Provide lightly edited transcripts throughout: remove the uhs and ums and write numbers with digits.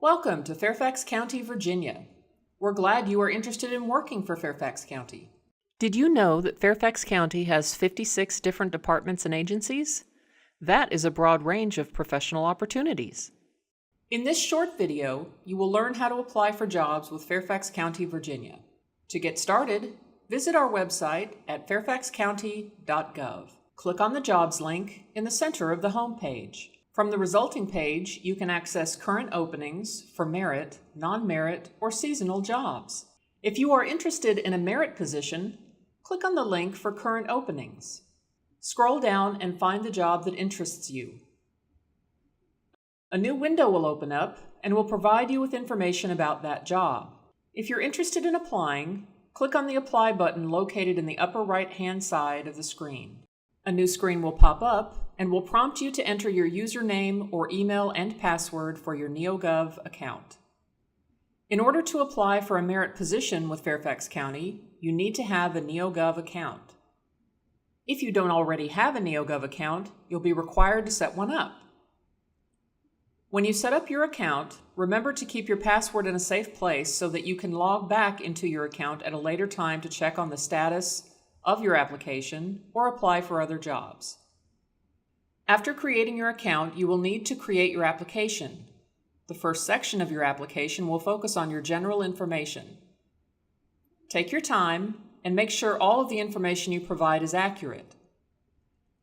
Welcome to Fairfax County, Virginia. We're glad you are interested in working for Fairfax County. Did you know that Fairfax County has 56 different departments and agencies? That is a broad range of professional opportunities. In this short video, you will learn how to apply for jobs with Fairfax County, Virginia. To get started, visit our website at fairfaxcounty.gov. Click on the Jobs link in the center of the home page. From the resulting page, you can access current openings for merit, non-merit, or seasonal jobs. If you are interested in a merit position, click on the link for current openings. Scroll down and find the job that interests you. A new window will open up and will provide you with information about that job. If you're interested in applying, click on the Apply button located in the upper right-hand side of the screen. A new screen will pop up and will prompt you to enter your username or email and password for your NEOGOV account. In order to apply for a merit position with Fairfax County, you need to have a NEOGOV account. If you don't already have a NEOGOV account, you'll be required to set one up. When you set up your account, remember to keep your password in a safe place so that you can log back into your account at a later time to check on the status of your application or apply for other jobs. After creating your account, you will need to create your application. The first section of your application will focus on your general information. Take your time and make sure all of the information you provide is accurate.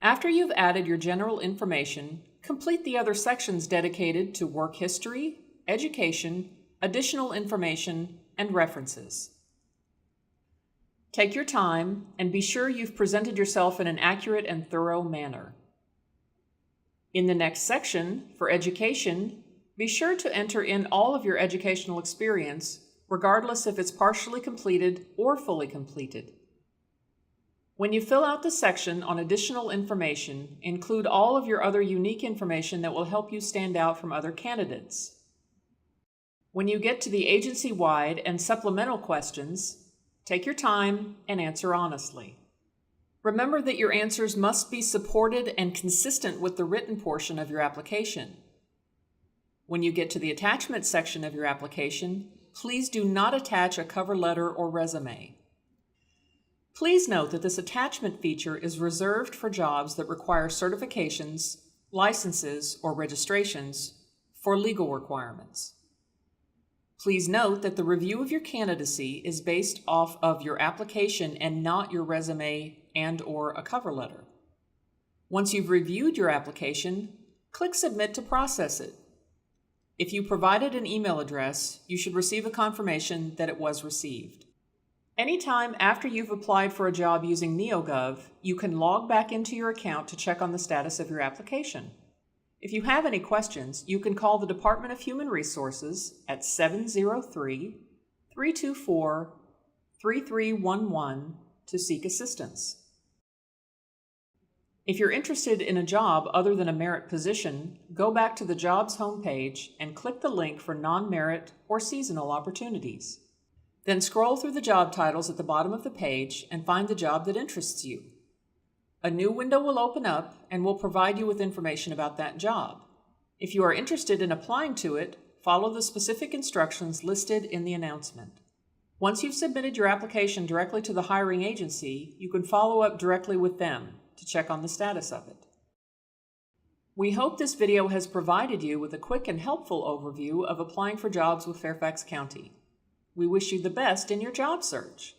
After you've added your general information, complete the other sections dedicated to work history, education, additional information, and references. Take your time and be sure you've presented yourself in an accurate and thorough manner. In the next section, for education, be sure to enter in all of your educational experience, regardless if it's partially completed or fully completed. When you fill out the section on additional information, include all of your other unique information that will help you stand out from other candidates. When you get to the agency-wide and supplemental questions, take your time and answer honestly. Remember that your answers must be supported and consistent with the written portion of your application. When you get to the attachment section of your application, please do not attach a cover letter or resume. Please note that this attachment feature is reserved for jobs that require certifications, licenses, or registrations for legal requirements. Please note that the review of your candidacy is based off of your application and not your resume and/or a cover letter. Once you've reviewed your application, click Submit to process it. If you provided an email address, you should receive a confirmation that it was received. Anytime after you've applied for a job using NEOGOV, you can log back into your account to check on the status of your application. If you have any questions, you can call the Department of Human Resources at 703-324-3311 to seek assistance. If you're interested in a job other than a merit position, go back to the Jobs homepage and click the link for non-merit or seasonal opportunities. Then scroll through the job titles at the bottom of the page and find the job that interests you. A new window will open up and will provide you with information about that job. If you are interested in applying to it, follow the specific instructions listed in the announcement. Once you've submitted your application directly to the hiring agency, you can follow up directly with them to check on the status of it. We hope this video has provided you with a quick and helpful overview of applying for jobs with Fairfax County. We wish you the best in your job search.